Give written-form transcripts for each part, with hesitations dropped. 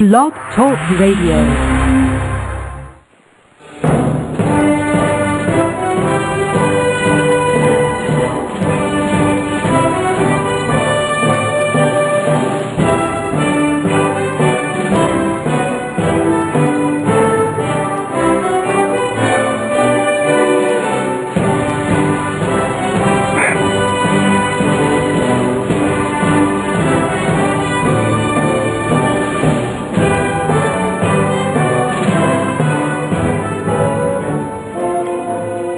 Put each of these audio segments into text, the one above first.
Blog Talk Radio.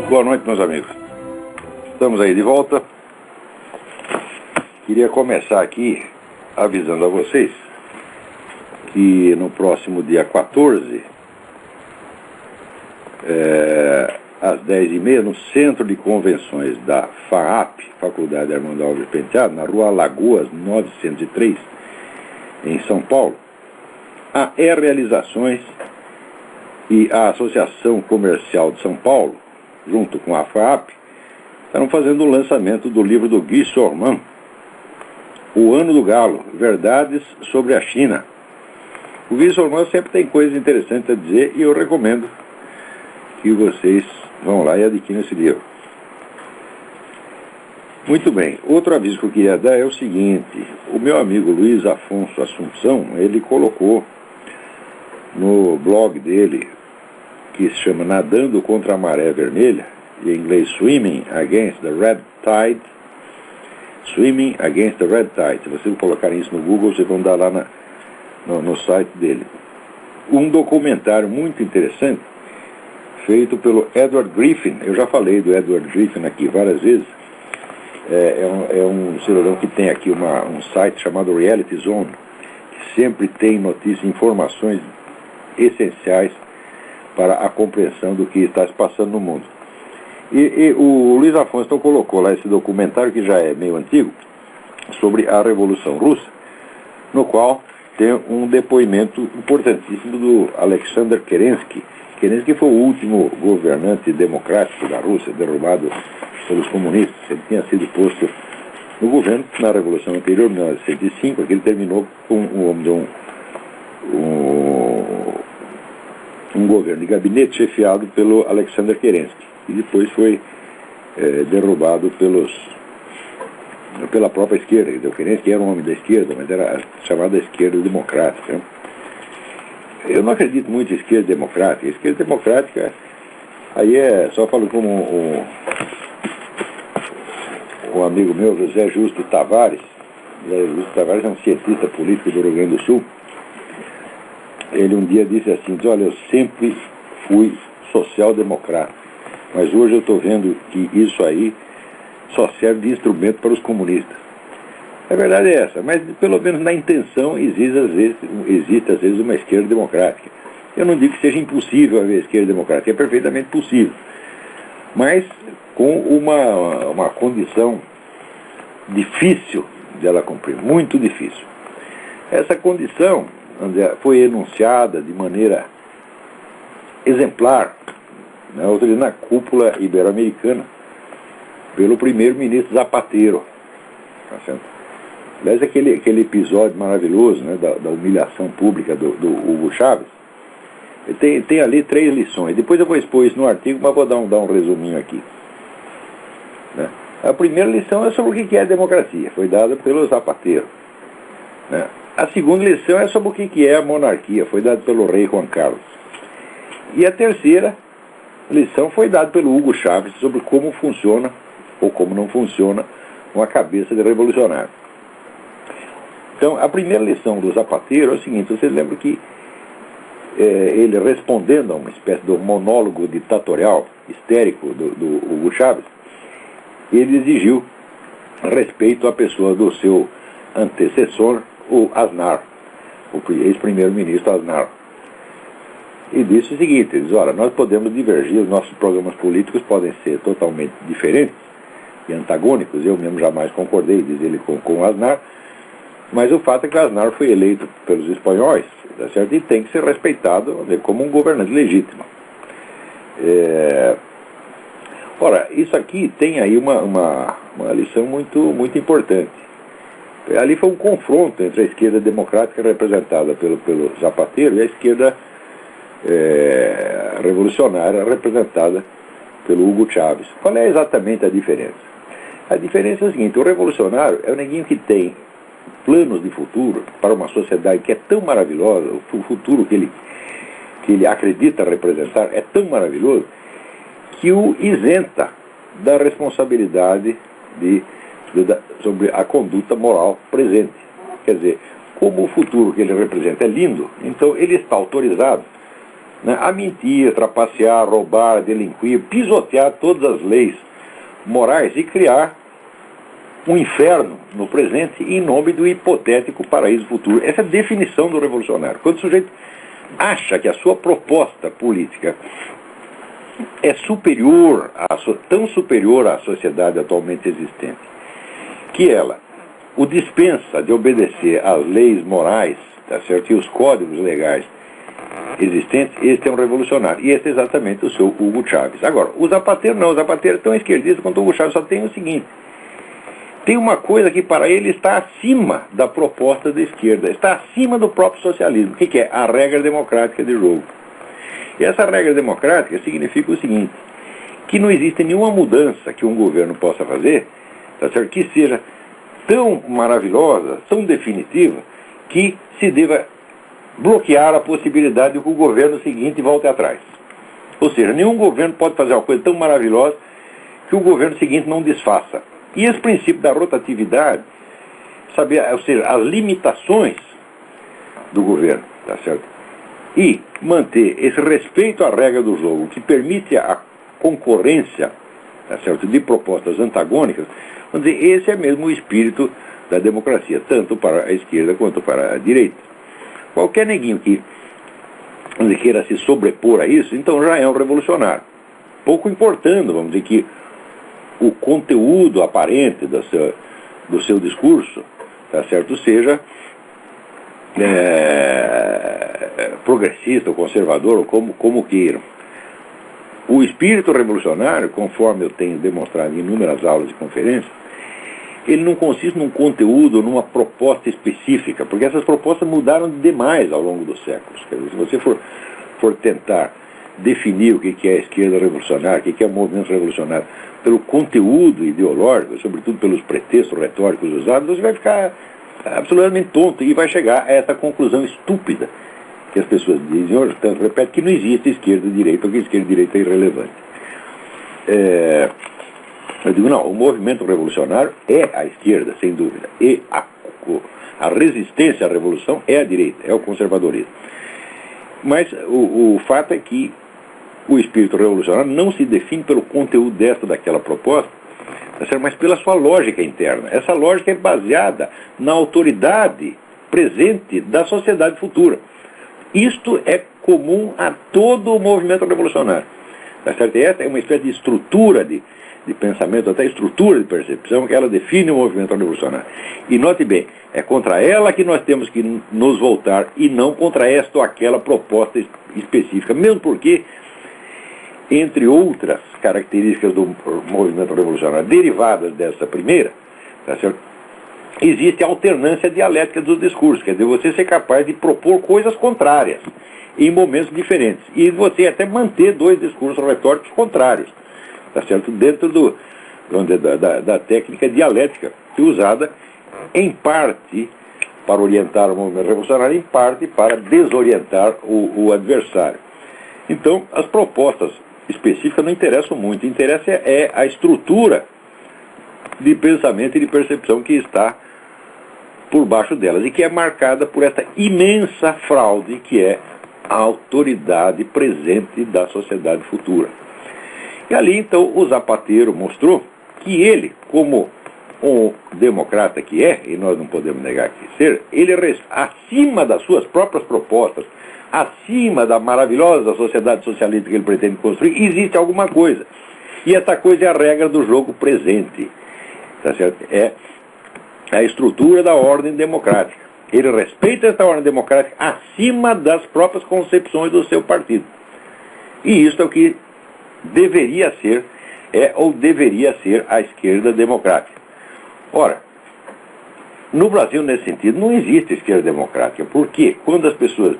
Boa noite, meus amigos. Estamos aí de volta. Queria começar aqui avisando a vocês que no próximo dia 14, às 10h30, no Centro de Convenções da FAAP, Faculdade Armando Alves Penteado, na Rua Alagoas 903, em São Paulo, a E-Realizações e a Associação Comercial de São Paulo, junto com a FAAP, estão fazendo o lançamento do livro do Guy Sorman, O Ano do Galo, Verdades sobre a China. O Guy Sorman sempre tem coisas interessantes a dizer e eu recomendo que vocês vão lá e adquiram esse livro. Muito bem, outro aviso que eu queria dar é o seguinte: o meu amigo Luiz Afonso Assunção, ele colocou no blog dele, que se chama Nadando contra a Maré Vermelha, em inglês Swimming Against the Red Tide, Swimming Against the Red Tide. Se vocês colocarem isso no Google, vocês vão dar lá no site dele. Um documentário muito interessante, feito pelo Edward Griffin. Eu já falei do Edward Griffin aqui várias vezes. É um cidadão que tem aqui um site chamado Reality Zone, que sempre tem notícias e informações essenciais para a compreensão do que está se passando no mundo. E o Luiz Afonso então colocou lá esse documentário, que já é meio antigo, sobre a Revolução Russa, no qual tem um depoimento importantíssimo do Alexander Kerensky. Kerensky foi o último governante democrático da Rússia, derrubado pelos comunistas. Ele tinha sido posto no governo na Revolução anterior, em 1905, que ele terminou com um governo de gabinete chefiado pelo Alexander Kerensky, e depois foi derrubado pela própria esquerda. O Kerensky era um homem da esquerda, mas era chamada esquerda democrática. Eu não acredito muito em esquerda democrática. Esquerda democrática, aí só falo como um amigo meu, José Justo Tavares. José Justo Tavares é um cientista político do Rio Grande do Sul. Ele um dia disse assim: olha, eu sempre fui social-democrata, mas hoje eu estou vendo que isso aí só serve de instrumento para os comunistas. A verdade é essa, mas pelo menos na intenção existe às vezes uma esquerda democrática. Eu não digo que seja impossível haver esquerda democrática, é perfeitamente possível, mas com uma condição difícil de ela cumprir, muito difícil. Essa condição foi enunciada de maneira exemplar, na cúpula ibero-americana, pelo primeiro-ministro Zapatero. Tá certo? Aliás, aquele episódio maravilhoso, da humilhação pública do Hugo Chávez, tem ali 3 lições. Depois eu vou expor isso no artigo, mas vou dar um resuminho aqui. A primeira lição é sobre o que é a democracia, foi dada pelo Zapatero. A segunda lição é sobre o que é a monarquia, foi dada pelo rei Juan Carlos. E a terceira lição foi dada pelo Hugo Chávez sobre como funciona ou como não funciona uma cabeça de revolucionário. Então, a primeira lição do Zapatero é o seguinte: vocês lembram que ele, respondendo a uma espécie de monólogo ditatorial histérico do Hugo Chávez, ele exigiu respeito à pessoa do seu antecessor, o Aznar, o ex-primeiro-ministro Aznar. E disse o seguinte: ele diz, olha, nós podemos divergir, os nossos programas políticos podem ser totalmente diferentes e antagônicos, eu mesmo jamais concordei, diz ele, com o Aznar, mas o fato é que o Aznar foi eleito pelos espanhóis, tá certo? E tem que ser respeitado como um governante legítimo. Ora, isso aqui tem aí uma lição muito, muito importante. Ali foi um confronto entre a esquerda democrática representada pelo Zapatero e a esquerda revolucionária representada pelo Hugo Chávez. Qual é exatamente a diferença? A diferença é a seguinte: o revolucionário é o neguinho que tem planos de futuro para uma sociedade que é tão maravilhosa, o futuro que ele acredita representar é tão maravilhoso, que o isenta da responsabilidade sobre a conduta moral presente. Quer dizer, como o futuro que ele representa é lindo, então ele está autorizado, né, a mentir, trapacear, roubar, delinquir, pisotear todas as leis morais e criar um inferno no presente em nome do hipotético paraíso futuro. Essa é a definição do revolucionário. Quando o sujeito acha que a sua proposta política é superior, tão superior à sociedade atualmente existente, que ela o dispensa de obedecer às leis morais, tá certo, e os códigos legais existentes, este é um revolucionário. E esse é exatamente o seu Hugo Chávez. Agora, o Zapatero não. O Zapatero é tão esquerdista quanto o Hugo Chávez, só tem o seguinte: tem uma coisa que para ele está acima da proposta da esquerda, está acima do próprio socialismo. O que é? A regra democrática de jogo. E essa regra democrática significa o seguinte: que não existe nenhuma mudança que um governo possa fazer, tá certo, que seja tão maravilhosa, tão definitiva, que se deva bloquear a possibilidade de que o governo seguinte volte atrás. Ou seja, nenhum governo pode fazer uma coisa tão maravilhosa que o governo seguinte não desfaça. E esse princípio da rotatividade, saber, ou seja, as limitações do governo, tá certo? E manter esse respeito à regra do jogo, que permite a concorrência, tá certo, de propostas antagônicas, vamos dizer, esse é mesmo o espírito da democracia, tanto para a esquerda quanto para a direita. Qualquer neguinho que queira se sobrepor a isso, então já é um revolucionário. Pouco importando, vamos dizer, que o conteúdo aparente do seu discurso, tá certo, seja progressista ou conservador, ou como queiram. O espírito revolucionário, conforme eu tenho demonstrado em inúmeras aulas e conferências, ele não consiste num conteúdo, numa proposta específica, porque essas propostas mudaram demais ao longo dos séculos. Quer dizer, se você for tentar definir o que é a esquerda revolucionária, o que é o movimento revolucionário, pelo conteúdo ideológico, sobretudo pelos pretextos retóricos usados, você vai ficar absolutamente tonto e vai chegar a essa conclusão estúpida que as pessoas dizem, hoje tanto repete, que não existe esquerda e direita, ou que esquerda e direita é irrelevante. Eu digo, não, o movimento revolucionário é a esquerda, sem dúvida, e a resistência à revolução é a direita, é o conservadorismo. Mas o fato é que o espírito revolucionário não se define pelo conteúdo desta ou daquela proposta, mas pela sua lógica interna. Essa lógica é baseada na autoridade presente da sociedade futura. Isto é comum a todo o movimento revolucionário. Tá certo? Essa é uma espécie de estrutura de pensamento, até estrutura de percepção, que ela define o movimento revolucionário. E note bem, é contra ela que nós temos que nos voltar, e não contra esta ou aquela proposta específica, mesmo porque, entre outras características do movimento revolucionário derivadas dessa primeira, tá certo? Existe a alternância dialética dos discursos, quer dizer, você ser capaz de propor coisas contrárias em momentos diferentes, e você até manter dois discursos retóricos contrários, tá certo? Dentro da técnica dialética, que é usada em parte para orientar o movimento revolucionário, em parte para desorientar o adversário. Então, as propostas específicas não interessam muito, interessa é a estrutura de pensamento e de percepção que está por baixo delas, e que é marcada por essa imensa fraude que é a autoridade presente da sociedade futura. E ali, então, o Zapatero mostrou que ele, como um democrata que é, e nós não podemos negar que ser, ele, acima das suas próprias propostas, acima da maravilhosa sociedade socialista que ele pretende construir, existe alguma coisa. E essa coisa é a regra do jogo presente. Tá certo? É a estrutura da ordem democrática. Ele respeita essa ordem democrática acima das próprias concepções do seu partido. E isso é o que deveria ser, deveria ser a esquerda democrática. Ora, No Brasil, nesse sentido, não existe esquerda democrática. Porque quando as pessoas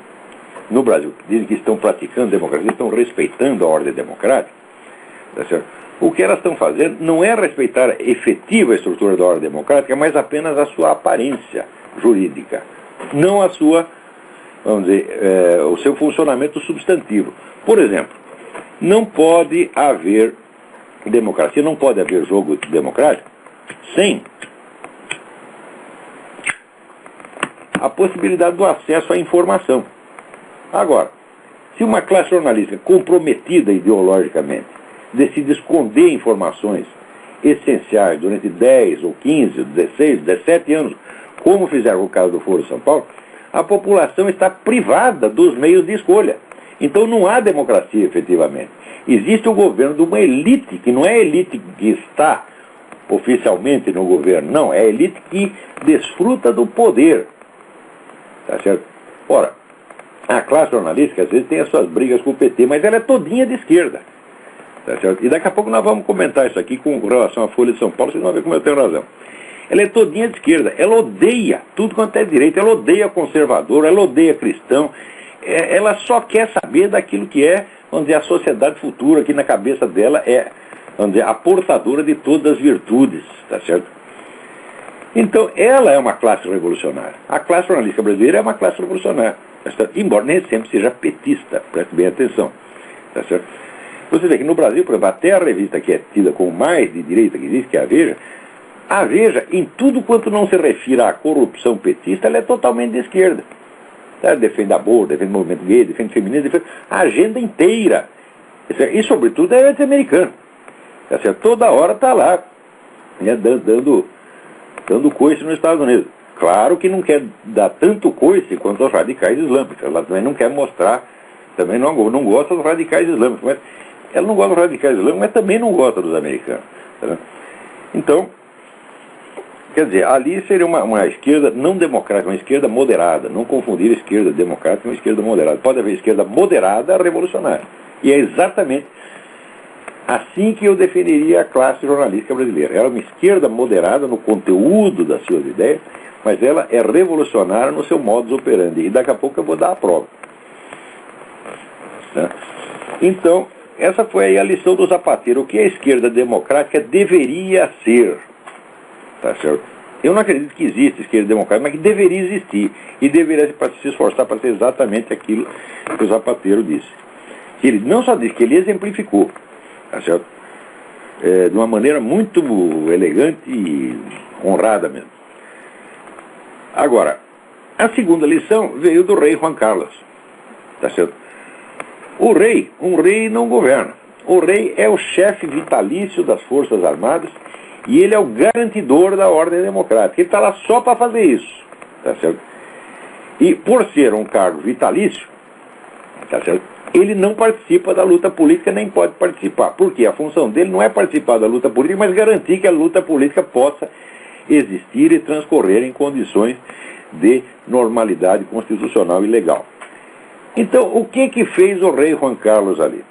no Brasil dizem que estão praticando democracia, estão respeitando a ordem democrática, tá certo? O que elas estão fazendo não é respeitar a efetiva estrutura da ordem democrática, mas apenas a sua aparência jurídica, não a sua, vamos dizer, o seu funcionamento substantivo. Por exemplo, não pode haver democracia, não pode haver jogo democrático sem a possibilidade do acesso à informação. Agora, se uma classe jornalística comprometida ideologicamente decide esconder informações essenciais durante 10 ou 15, 16, 17 anos, como fizeram no caso do Foro de São Paulo, a população está privada dos meios de escolha. Então não há democracia efetivamente. Existe o governo de uma elite, que não é a elite que está oficialmente no governo, não, é a elite que desfruta do poder. Tá certo? Ora, a classe jornalística às vezes tem as suas brigas com o PT, mas ela é todinha de esquerda. Tá certo? E daqui a pouco nós vamos comentar isso aqui com relação à Folha de São Paulo, vocês vão ver como eu tenho razão. Ela é todinha de esquerda, ela odeia tudo quanto é direito, ela odeia conservador, ela odeia cristão, ela só quer saber daquilo que é, vamos dizer, a sociedade futura, que na cabeça dela é, vamos dizer, a portadora de todas as virtudes, tá certo? Então, ela é uma classe revolucionária. A classe jornalística brasileira é uma classe revolucionária, tá certo? Embora nem sempre seja petista, preste bem atenção, tá certo? Você vê que no Brasil, por exemplo, até a revista que é tida como mais de direita que existe, que é a Veja, em tudo quanto não se refira à corrupção petista, ela é totalmente de esquerda. Ela defende aborto, defende o movimento gay, defende o feminismo, defende a agenda inteira. E, sobretudo, é anti-americano. Tá certo? Toda hora está lá, né, dando coice nos Estados Unidos. Claro que não quer dar tanto coice quanto os radicais islâmicos. Ela também não quer mostrar, também não gosta dos radicais islâmicos. Mas ela não gosta dos radicais islâmicos, mas também não gosta dos americanos. Tá? Então, quer dizer, ali seria uma esquerda não democrática, uma esquerda moderada. Não confundir esquerda democrática com esquerda moderada. Pode haver esquerda moderada revolucionária. E é exatamente assim que eu definiria a classe jornalística brasileira. Ela é uma esquerda moderada no conteúdo das suas ideias, mas ela é revolucionária no seu modus operandi. E daqui a pouco eu vou dar a prova. Né? Então, essa foi aí a lição do Zapatero. O que a esquerda democrática deveria ser. Tá certo? Eu não acredito que exista esquerda democrática, mas que deveria existir. E deveria se esforçar para ser exatamente aquilo que o Zapatero disse. Ele não só disse, que ele exemplificou. Tá certo? De uma maneira muito elegante e honrada mesmo. Agora, a segunda lição veio do rei Juan Carlos. Tá certo? Um rei não governa. O rei é o chefe vitalício das Forças Armadas e ele é o garantidor da ordem democrática. Ele está lá só para fazer isso. Tá certo? E por ser um cargo vitalício, tá certo? Ele não participa da luta política, nem pode participar. Por quê? A função dele não é participar da luta política, mas garantir que a luta política possa existir e transcorrer em condições de normalidade constitucional e legal. Então, o que fez o rei Juan Carlos ali?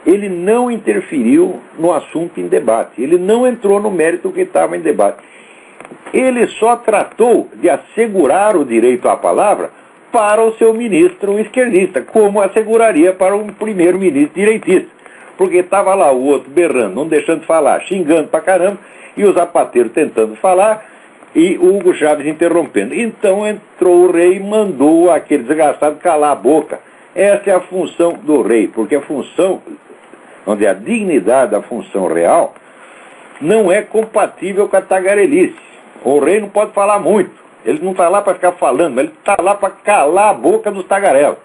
Ele não interferiu no assunto em debate. Ele não entrou no mérito que estava em debate. Ele só tratou de assegurar o direito à palavra para o seu ministro esquerdista, como asseguraria para um primeiro-ministro direitista. Porque estava lá o outro berrando, não deixando de falar, xingando pra caramba, e o Zapatero tentando falar, e o Hugo Chávez interrompendo. Então entrou o rei e mandou aquele desgraçado calar a boca. Essa é a função do rei, porque a função, onde a dignidade da função real, não é compatível com a tagarelice. O rei não pode falar muito. Ele não está lá para ficar falando, mas ele está lá para calar a boca dos tagarelos.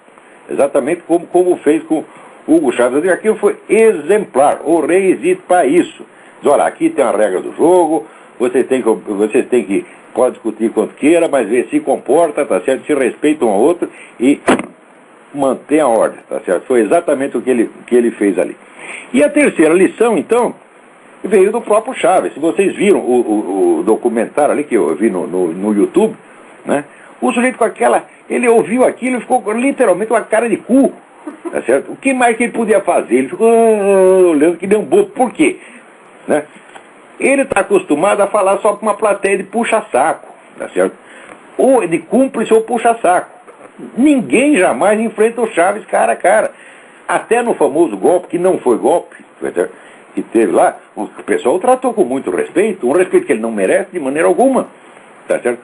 Exatamente como fez com Hugo Chávez. Aquilo foi exemplar. O rei existe para isso. Diz, olha, aqui tem a regra do jogo, você tem que pode discutir quanto queira, mas se comporta, tá certo? Se respeita um ao outro e mantém a ordem, tá certo? Foi exatamente o que ele fez ali. E a terceira lição, então, veio do próprio Chávez. Se vocês viram o documentário ali que eu vi no YouTube, né? O sujeito com aquela, ele ouviu aquilo e ficou literalmente com a cara de cu, tá certo? O que mais que ele podia fazer? Ele ficou olhando que nem um bobo. Por quê? Né? Ele está acostumado a falar só para uma plateia de puxa-saco, tá certo? Ou de cúmplice ou puxa-saco. Ninguém jamais enfrenta o Chaves cara a cara. Até no famoso golpe, que não foi golpe, que teve lá, o pessoal o tratou com muito respeito, um respeito que ele não merece de maneira alguma, tá certo?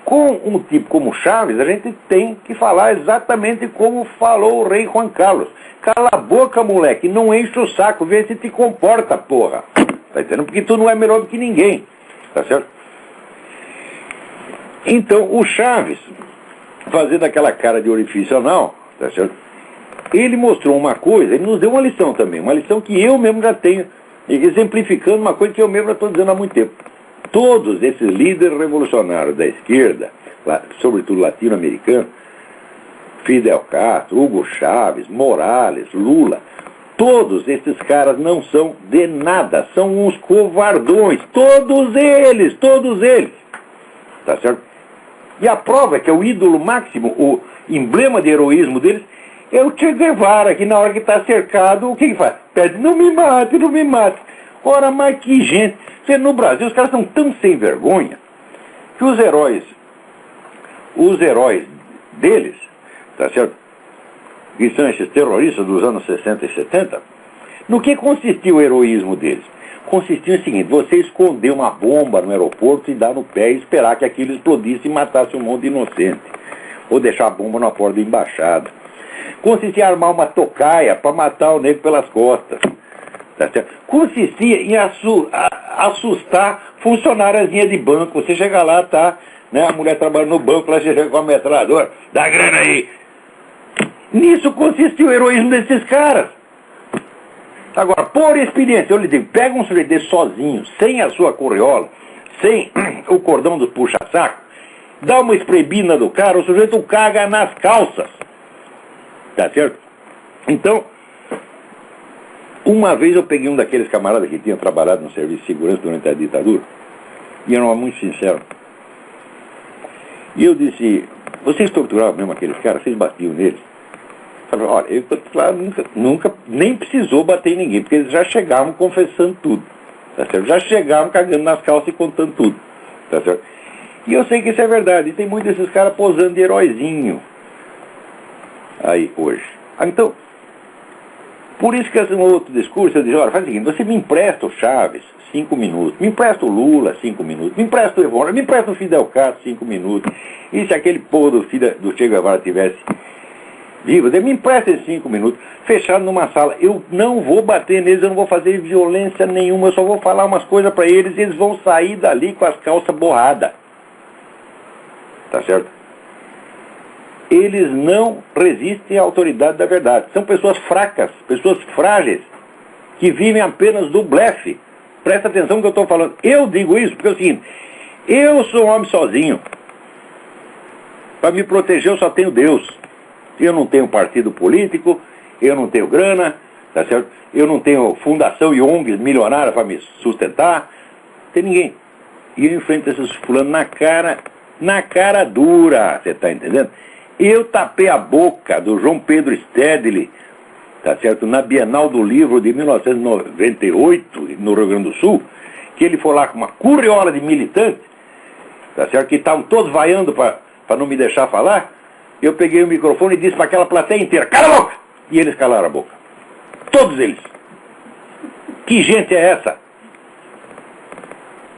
Com um tipo como Chaves, a gente tem que falar exatamente como falou o rei Juan Carlos. Cala a boca, moleque, não enche o saco, vê se te comporta, porra. Tá entendendo? Porque tu não é melhor do que ninguém, tá certo? Então, o Chaves, fazendo aquela cara de orifício anal, tá certo? Ele mostrou uma coisa, ele nos deu uma lição também, uma lição que eu mesmo já tenho, exemplificando uma coisa que eu mesmo já estou dizendo há muito tempo. Todos esses líderes revolucionários da esquerda, sobretudo latino-americano, Fidel Castro, Hugo Chávez, Morales, Lula, todos esses caras não são de nada, são uns covardões, todos eles, tá certo? E a prova é que é o ídolo máximo, o emblema de heroísmo deles, é o Che Guevara, que na hora que está cercado, o que ele faz? Pede, não me mate, não me mate. Ora, mas que gente. No Brasil, os caras são tão sem vergonha que os heróis deles, tá certo? Que são esses terroristas dos anos 60 e 70, no que consistia o heroísmo deles? Consistia no seguinte: você esconder uma bomba no aeroporto e dar no pé e esperar que aquilo explodisse e matasse um monte de inocente. Ou deixar a bomba na porta da embaixada. Consistia em armar uma tocaia para matar o negro pelas costas. Tá certo? Consistia em assustar funcionáriazinha de banco. Você chega lá, tá, né, a mulher trabalhando no banco, ela chega com a metralhadora, dá grana aí. Nisso consistia o heroísmo desses caras. Agora, por experiência, eu lhe digo, pega um sujeito desse sozinho, sem a sua correola, sem o cordão do puxa-saco, dá uma espremida do cara, o sujeito caga nas calças. Tá certo? Então, uma vez eu peguei um daqueles camaradas que tinham trabalhado no serviço de segurança durante a ditadura, e era muito sincero. E eu disse: vocês torturavam mesmo aqueles caras? Vocês batiam neles? Falei: olha, eu, claro, nunca nem precisou bater em ninguém, porque eles já chegavam confessando tudo. Tá certo? Já chegavam cagando nas calças e contando tudo. Tá certo? E eu sei que isso é verdade. E tem muitos desses caras posando de heróizinho aí hoje. Então, por isso que esse é um outro discurso, eu disse: olha, faz o seguinte, você me empresta o Chaves 5 minutos, me empresta o Lula 5 minutos, me empresta o Evandro, me empresta o Fidel Castro 5 minutos, e se aquele povo do Che Guevara tivesse vivo, me empresta esses 5 minutos, fechado numa sala, eu não vou bater neles, eu não vou fazer violência nenhuma, eu só vou falar umas coisas para eles, e eles vão sair dali com as calças borradas. Tá certo? Eles não resistem à autoridade da verdade. São pessoas fracas, pessoas frágeis, que vivem apenas do blefe. Presta atenção no que eu estou falando. Eu digo isso porque é o seguinte: eu sou um homem sozinho. Para me proteger eu só tenho Deus. Eu não tenho partido político, eu não tenho grana, tá certo? Eu não tenho fundação e ONGs milionárias para me sustentar. Não tem ninguém. E eu enfrento esses fulanos na cara dura, você está entendendo? Eu tapei a boca do João Pedro Stedley, tá certo, na Bienal do Livro de 1998, no Rio Grande do Sul, que ele foi lá com uma curriola de militantes, tá certo, que estavam todos vaiando para não me deixar falar. Eu peguei o microfone e disse para aquela plateia inteira: cala a boca! E eles calaram a boca. Todos eles. Que gente é essa?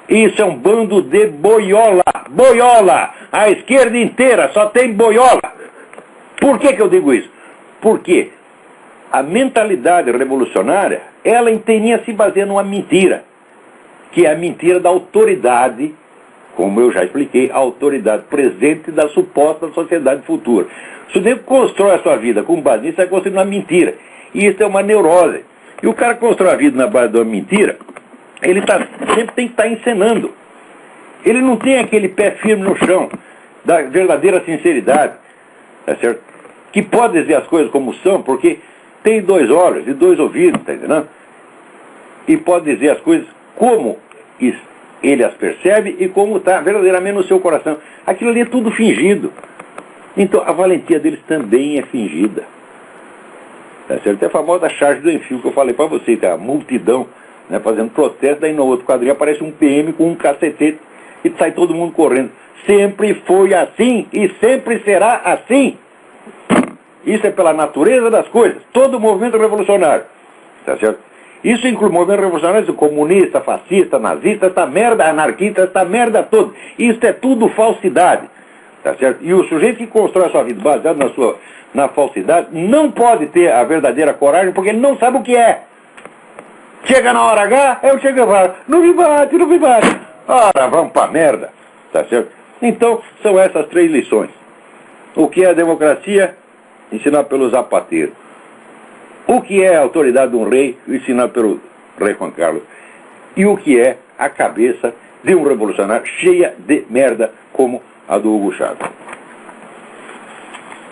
Isso é um bando de boiola. Boiola! A esquerda inteira só tem boiola. Por que eu digo isso? Porque a mentalidade revolucionária, ela inteirinha se baseia numa mentira, que é a mentira da autoridade, como eu já expliquei, a autoridade presente da suposta sociedade futura. Se o sujeito constrói a sua vida com base nisso, vai construir uma mentira. E isso é uma neurose. E o cara que constrói a vida na base de uma mentira, ele sempre tem que estar encenando. Ele não tem aquele pé firme no chão da verdadeira sinceridade, tá certo? Que pode dizer as coisas como são, porque tem 2 olhos e 2 ouvidos, tá entendendo? E pode dizer as coisas como ele as percebe e como está verdadeiramente no seu coração. Aquilo ali é tudo fingido. Então a valentia deles também é fingida. Tá certo? É a famosa charge do Enfio que eu falei para você, tá? A multidão, né, fazendo protesto, daí no outro quadrinho aparece um PM com um cacetete e sai todo mundo correndo. sempre foi assim e sempre será assim. Isso é pela natureza das coisas. Todo movimento revolucionário, tá certo? Isso inclui movimento revolucionário comunista, fascista, nazista, essa merda, anarquista, essa merda toda. Isso é tudo falsidade, tá certo? E o sujeito que constrói a sua vida baseado na falsidade não pode ter a verdadeira coragem porque ele não sabe o que é. Chega na hora H, eu chego e falo, não me bate, não me bate. Ora, vamos pra merda, tá certo? Então, são essas 3 lições. O que é a democracia? Ensinado pelo Zapatero. O que é a autoridade de um rei? Ensinado pelo rei Juan Carlos. E o que é a cabeça de um revolucionário cheia de merda como a do Hugo Chávez.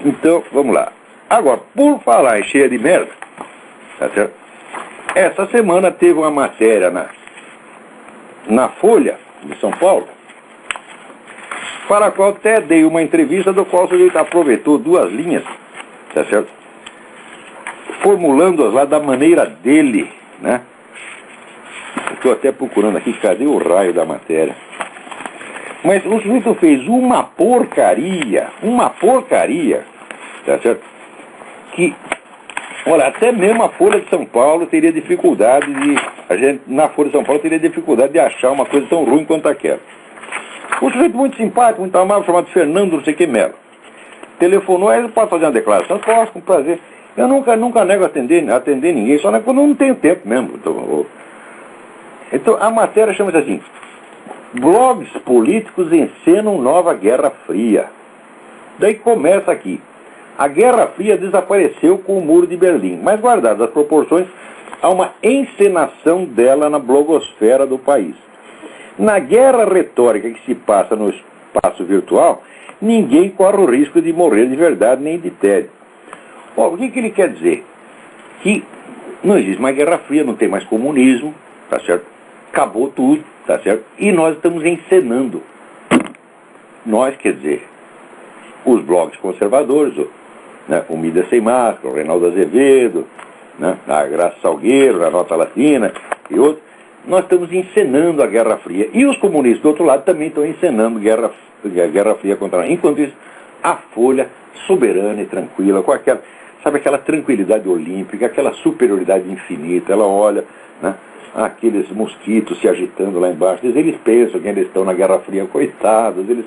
Então, vamos lá. Agora, por falar em cheia de merda, tá certo? Essa semana teve uma matéria na Folha de São Paulo, para a qual até dei uma entrevista, do qual o sujeito aproveitou 2 linhas, tá certo? Formulando-as lá da maneira dele, né? Estou até procurando aqui, cadê o raio da matéria? Mas o sujeito fez uma porcaria, tá certo? Que, olha, até mesmo a Folha de São Paulo teria dificuldade na Folha de São Paulo teria dificuldade de achar uma coisa tão ruim quanto aquela. Um sujeito muito simpático, muito amável, chamado Fernando não sei que Melo. Telefonou, aí ele pode fazer uma declaração? Posso, com prazer. Eu nunca nego atender ninguém, só quando eu não tenho tempo mesmo. Então a matéria chama-se assim: blogs políticos encenam nova Guerra Fria. Daí começa aqui. A Guerra Fria desapareceu com o Muro de Berlim, mas guardadas as proporções, há uma encenação dela na blogosfera do país. Na guerra retórica que se passa no espaço virtual, ninguém corre o risco de morrer de verdade nem de tédio. Bom, o que ele quer dizer? Que não existe mais Guerra Fria, não tem mais comunismo, tá certo? Acabou tudo, tá certo? E nós estamos encenando. Nós, quer dizer, os blogs conservadores, né, o Mídia Sem Máscara, o Reinaldo Azevedo, né, a Graça Salgueiro, a Nota Latina e outros, nós estamos encenando a Guerra Fria. E os comunistas do outro lado também estão encenando a Guerra Fria contra nós. Enquanto isso, a Folha, soberana e tranquila, com aquela tranquilidade olímpica, aquela superioridade infinita, ela olha, né, aqueles mosquitos se agitando lá embaixo, eles pensam que eles estão na Guerra Fria, coitados, eles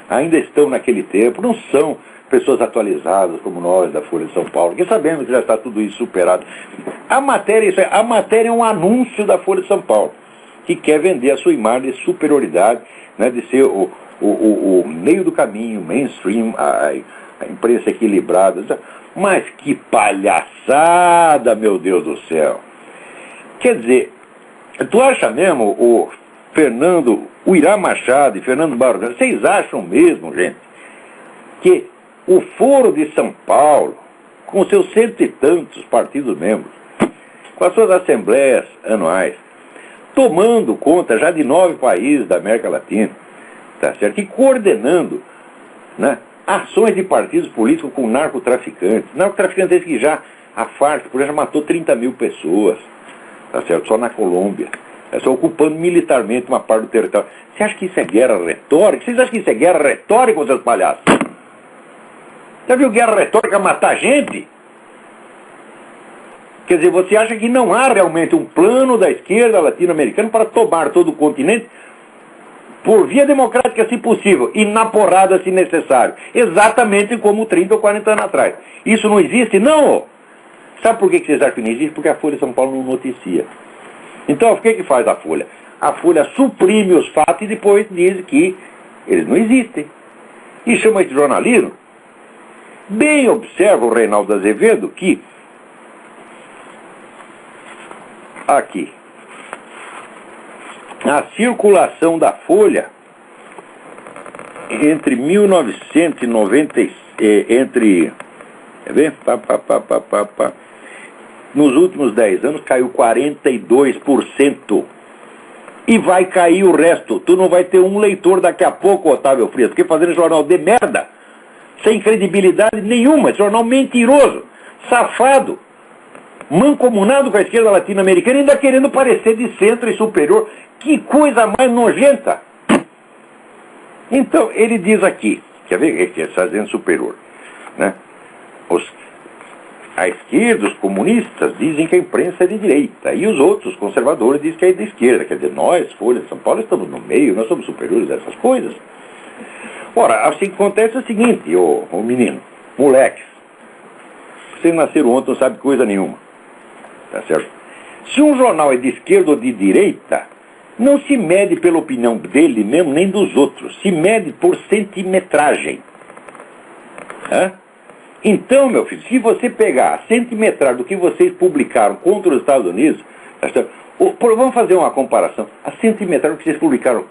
ainda estão naquele tempo, não são pessoas atualizadas como nós da Folha de São Paulo, que sabemos que já está tudo isso superado. A matéria é um anúncio da Folha de São Paulo, que quer vender a sua imagem de superioridade, né, de ser o meio do caminho, mainstream, a imprensa equilibrada. Mas que palhaçada, meu Deus do céu! Quer dizer, tu acha mesmo o Irá Machado e Fernando Barros, vocês acham mesmo, gente, que o Foro de São Paulo, com seus 100 e tantos partidos membros, com as suas assembleias anuais, tomando conta já de 9 países da América Latina, tá certo? E coordenando, né, ações de partidos políticos com narcotraficantes. Narcotraficantes que já, a Farc, por exemplo, já matou 30 mil pessoas, tá certo? Só na Colômbia. Só ocupando militarmente uma parte do território. Você acha que isso é guerra retórica? Vocês acham que isso é guerra retórica, seus palhaços? Já viu guerra retórica matar gente? Quer dizer, você acha que não há realmente um plano da esquerda latino-americana para tomar todo o continente por via democrática, se possível, e na porrada, se necessário. Exatamente como 30 ou 40 anos atrás. Isso não existe? Não! Sabe por que vocês acham que não existe? Porque a Folha de São Paulo não noticia. Então, o que faz a Folha? A Folha suprime os fatos e depois diz que eles não existem. E chama isso de jornalismo. Bem observa o Reinaldo Azevedo que aqui a circulação da Folha entre 1990 quer ver? Nos últimos 10 anos caiu 42%. E vai cair o resto. Tu não vai ter um leitor daqui a pouco, Otávio Frias, porque fazendo jornal de merda, sem credibilidade nenhuma, jornal mentiroso, safado, mancomunado com a esquerda latino-americana, ainda querendo parecer de centro e superior. Que coisa mais nojenta! Então, ele diz aqui, quer ver que é fazendo superior, né? A esquerda, os comunistas, dizem que a imprensa é de direita, e os outros conservadores dizem que é de esquerda. Quer dizer, nós, Folha de São Paulo, estamos no meio, nós somos superiores a essas coisas. Ora, assim que acontece é o seguinte, ô menino, moleques, vocês nasceram ontem, não sabem coisa nenhuma, tá certo? Se um jornal é de esquerda ou de direita, não se mede pela opinião dele mesmo, nem dos outros, se mede por centimetragem. Hã? Então, meu filho, se você pegar a centimetragem do que vocês publicaram contra os Estados Unidos, vamos fazer uma comparação. A centimetragem do que vocês publicaram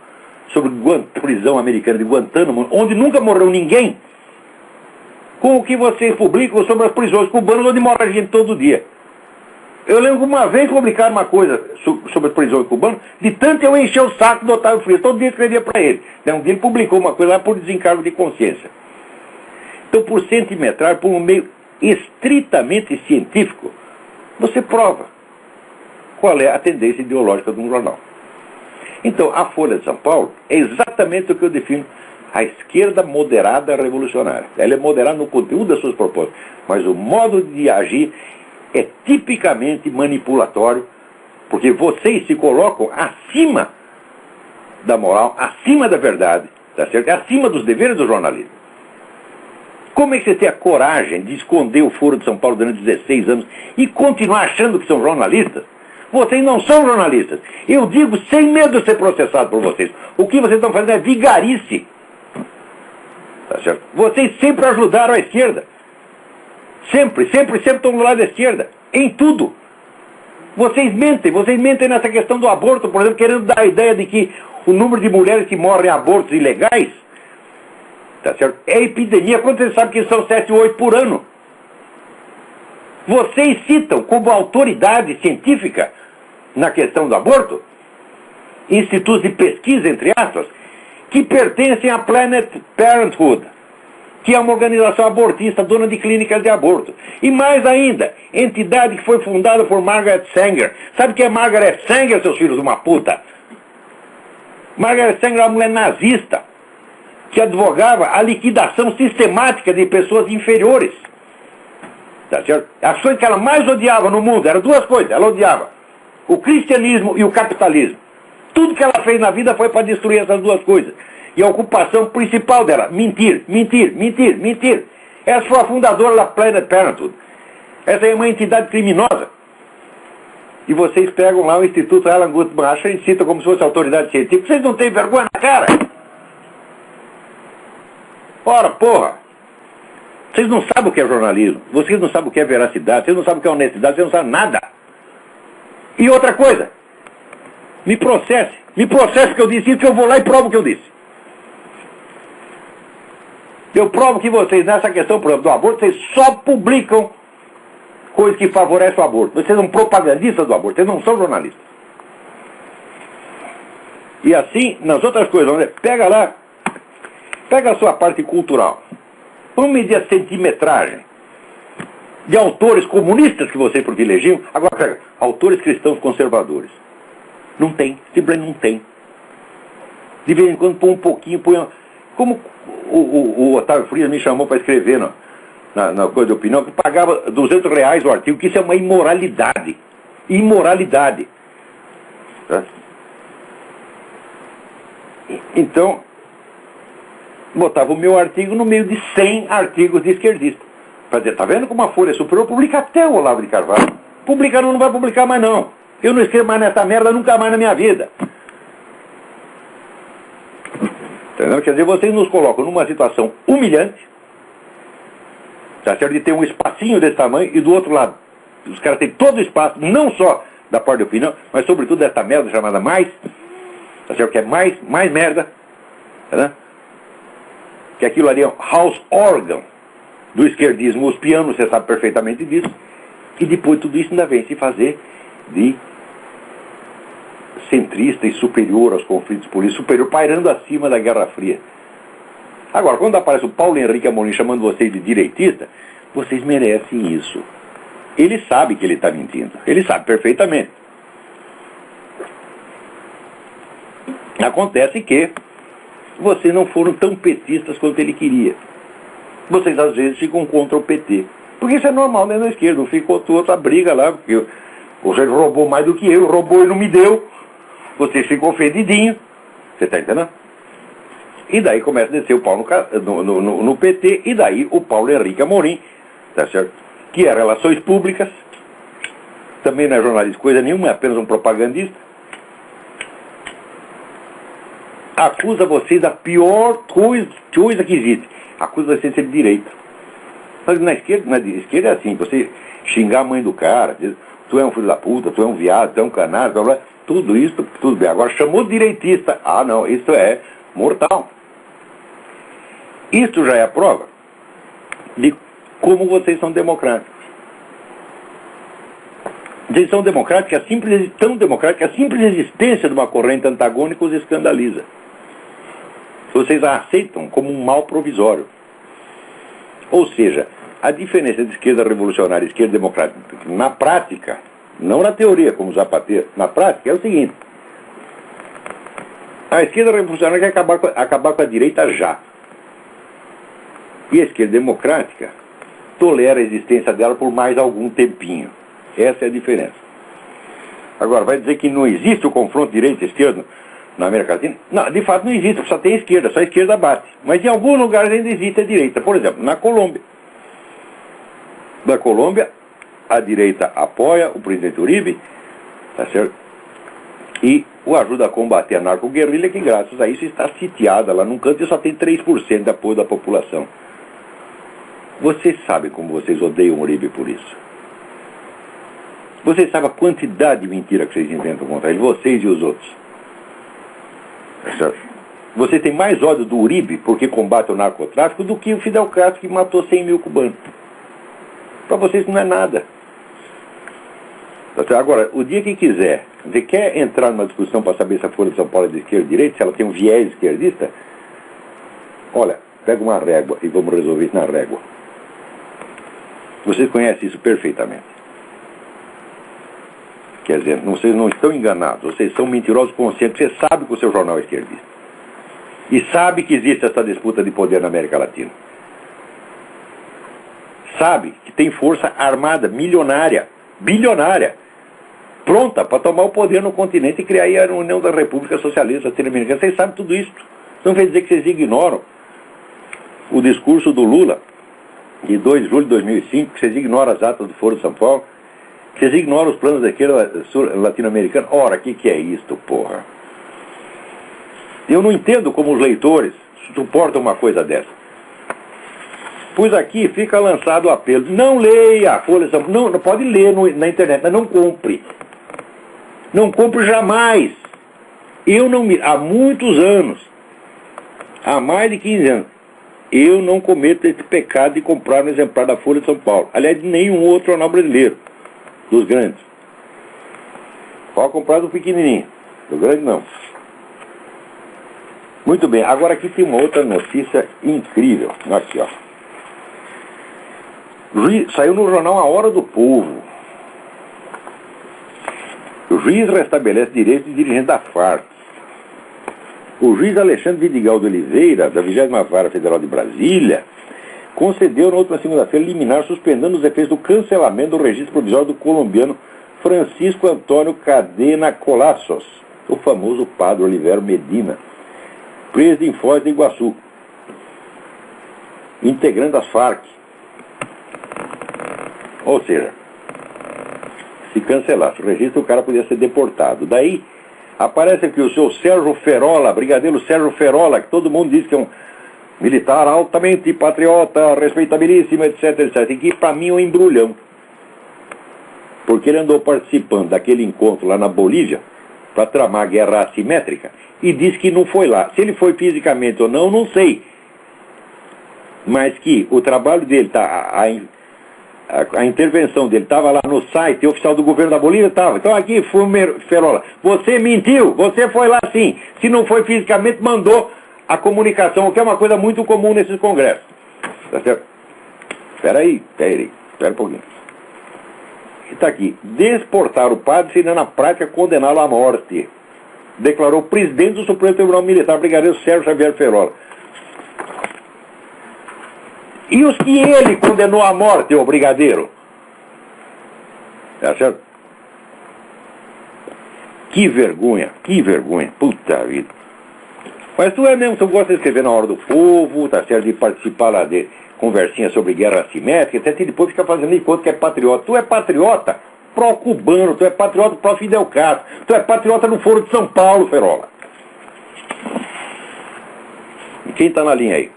sobre a prisão americana de Guantánamo, onde nunca morreu ninguém, com o que vocês publicam sobre as prisões cubanas, onde morre gente todo dia. Eu lembro que uma vez publicaram uma coisa sobre as prisões cubanas, de tanto eu encher o saco do Otávio Frias, todo dia escrevia para ele. Um dia ele publicou uma coisa lá por desencargo de consciência. Então, por centimetragem, por um meio estritamente científico, você prova qual é a tendência ideológica de um jornal. Então, a Folha de São Paulo é exatamente o que eu defino a esquerda moderada revolucionária. Ela é moderada no conteúdo das suas propostas, mas o modo de agir é tipicamente manipulatório, porque vocês se colocam acima da moral, acima da verdade, tá certo? Acima dos deveres do jornalismo. Como é que você tem a coragem de esconder o Foro de São Paulo durante 16 anos e continuar achando que são jornalistas? Vocês não são jornalistas. Eu digo sem medo de ser processado por vocês. O que vocês estão fazendo é vigarice. Tá certo? Vocês sempre ajudaram a esquerda. Sempre estão do lado da esquerda. Em tudo. Vocês mentem nessa questão do aborto, por exemplo, querendo dar a ideia de que o número de mulheres que morrem em abortos ilegais, tá certo? É epidemia, quando vocês sabem que são 7 ou 8 por ano. Vocês citam como autoridade científica na questão do aborto institutos de pesquisa, entre aspas, que pertencem à Planned Parenthood, que é uma organização abortista, dona de clínicas de aborto. E mais ainda, entidade que foi fundada por Margaret Sanger. Sabe o que é Margaret Sanger, seus filhos de uma puta? Margaret Sanger é uma mulher nazista, que advogava a liquidação sistemática de pessoas inferiores. Tá certo? As coisas que ela mais odiava no mundo eram duas coisas. Ela odiava o cristianismo e o capitalismo. Tudo que ela fez na vida foi para destruir essas duas coisas. E a ocupação principal dela, mentir. Essa foi a fundadora da Planned Parenthood. Essa é uma entidade criminosa. E vocês pegam lá o Instituto Alan Guttmacher e citam como se fosse autoridade científica. Vocês não têm vergonha na cara? Ora, porra! Vocês não sabem o que é jornalismo. Vocês não sabem o que é veracidade. Vocês não sabem o que é honestidade. Vocês não sabem nada. E outra coisa. Me processe que eu disse isso, que eu vou lá e provo o que eu disse. Eu provo que vocês, nessa questão, por exemplo, do aborto, vocês só publicam coisas que favorecem o aborto. Vocês são propagandistas do aborto, vocês não são jornalistas. E assim, nas outras coisas, pega lá, pega a sua parte cultural. Vamos medir a centimetragem de autores comunistas que vocês privilegiam. Agora pega, autores cristãos conservadores. Não tem, simplesmente não tem. De vez em quando põe um pouquinho, como o Otávio Frias me chamou para escrever na coisa de opinião, que pagava R$200 o artigo, que isso é uma imoralidade. Imoralidade. Tá? Então, botava o meu artigo no meio de 100 artigos de esquerdista. Para dizer, tá vendo como a Folha Superior publica até o Olavo de Carvalho? Publicar não vai publicar mais não. Eu não escrevo mais nessa merda nunca mais na minha vida. Entendeu? Quer dizer, vocês nos colocam numa situação humilhante, tá certo? De ter um espacinho desse tamanho e do outro lado, os caras têm todo o espaço, não só da parte de opinião, mas sobretudo dessa merda chamada mais, tá certo? Que é mais merda, tá? Que aquilo ali é um house organ do esquerdismo, os pianos, você sabe perfeitamente disso, e depois tudo isso ainda vem se fazer de centrista e superior aos conflitos políticos, superior, pairando acima da Guerra Fria. Agora, quando aparece o Paulo Henrique Amorim chamando vocês de direitista, vocês merecem isso. Ele sabe que ele está mentindo. Ele sabe vocês não foram tão petistas quanto ele queria. Vocês às vezes ficam contra o PT. Porque isso é normal dentro da esquerda, não fica outra briga lá, porque você roubou mais do que eu, roubou e não me deu. Você ficou ofendidinho. Você está entendendo? E daí começa a descer o pau no PT, e daí o Paulo Henrique Amorim, tá certo? Que é relações públicas, também não é jornalista coisa nenhuma, é apenas um propagandista, acusa vocês da pior coisa que existe. Acusa vocês de ser de direita. Mas na esquerda é assim, você xingar a mãe do cara, diz, tu é um filho da puta, tu é um viado, tu é um canalha, blá, blá, tudo isso, tudo bem. Agora chamou de direitista, ah não, isso é mortal. Isto já é a prova de como vocês são democráticos. Vocês são democráticos, tão democráticos que a simples existência de uma corrente antagônica os escandaliza. Vocês a aceitam como um mal provisório. Ou seja, a diferença entre esquerda revolucionária e esquerda democrática, na prática, não na teoria, como Zapatero, na prática é o seguinte: a esquerda revolucionária quer acabar com a direita já. E a esquerda democrática tolera a existência dela por mais algum tempinho. Essa é a diferença. Agora, vai dizer que não existe o confronto direita e esquerda na América Latina? Não, de fato não existe, só tem esquerda, só a esquerda bate. Mas em alguns lugares ainda existe a direita. Por exemplo, na Colômbia. Na Colômbia, a direita apoia o presidente Uribe, tá certo? E o ajuda a combater a narco-guerrilha, que graças a isso está sitiada lá num canto e só tem 3% de apoio da população. Vocês sabem como vocês odeiam o Uribe por isso. Vocês sabem a quantidade de mentira que vocês inventam contra ele, vocês e os outros. Certo? Você tem mais ódio do Uribe porque combate o narcotráfico do que o Fidel Castro, que matou 100 mil cubanos. Para vocês não é nada. Agora, o dia que quiser, você quer entrar numa discussão para saber se a Folha de São Paulo é de esquerda ou de direita, se ela tem um viés esquerdista, olha, pega uma régua e vamos resolver isso na régua. Vocês conhecem isso perfeitamente. Quer dizer, vocês não estão enganados, vocês são mentirosos conscientes, você sabe que o seu jornal é esquerdista. E sabe que existe essa disputa de poder na América Latina. Sabe que tem força armada bilionária, pronta para tomar o poder no continente e criar aí a União da República Socialista Latino-Americana. Vocês sabem tudo isso. Não quer dizer que vocês ignoram o discurso do Lula de 2 de julho de 2005, que vocês ignoram as atas do Foro de São Paulo, que vocês ignoram os planos da esquerda latino-americana. Ora, o que é isto, porra? Eu não entendo como os leitores suportam uma coisa dessa. Pois aqui fica lançado o apelo. Não leia a Folha de São Paulo. Não pode ler na internet, mas não compre. Não compre jamais. Há muitos anos, há mais de 15 anos, eu não cometo esse pecado de comprar um exemplar da Folha de São Paulo. Aliás, de nenhum outro jornal brasileiro, dos grandes. Pode comprar do pequenininho, do grande não. Muito bem, agora aqui tem uma outra notícia incrível. Aqui, ó. Saiu no jornal A Hora do Povo. O juiz restabelece direitos de dirigente da Farc. O juiz Alexandre Vidigal de Oliveira, da 20ª Vara Federal de Brasília, concedeu na última segunda-feira liminar suspendendo os efeitos do cancelamento do registro provisório do colombiano Francisco Antônio Cadena Collaços, o famoso padre Oliveira Medina, preso em Foz do Iguaçu, integrando as Farc. Ou seja, se cancelasse o registro, o cara podia ser deportado. Daí aparece aqui o seu Sérgio Ferola, brigadeiro Sérgio Ferola, que todo mundo diz que é um militar altamente patriota, respeitabilíssimo, etc, etc. E que para mim é um embrulhão. Porque ele andou participando daquele encontro lá na Bolívia para tramar a guerra assimétrica e disse que não foi lá. Se ele foi fisicamente ou não, não sei. Mas que o trabalho dele, a intervenção dele estava lá no site oficial do governo da Bolívia, estava. Então aqui, Ferola, você mentiu, você foi lá sim. Se não foi fisicamente, mandou a comunicação, o que é uma coisa muito comum nesses congressos. Tá certo? Espera um pouquinho. Está aqui, deportar o padre seria na prática condená-lo à morte. declarou o presidente do Supremo Tribunal Militar, brigadeiro Sérgio Xavier Ferola. E os que ele condenou à morte, o brigadeiro? Tá certo? Que vergonha, puta vida. Mas tu gosta de escrever na Hora do Povo, tá certo, de participar lá de conversinha sobre guerra assimétrica, até depois fica fazendo de conta que é patriota. Tu é patriota pró-cubano, tu é patriota pró-Fidel Castro, tu é patriota no Foro de São Paulo, Ferola. E quem tá na linha aí?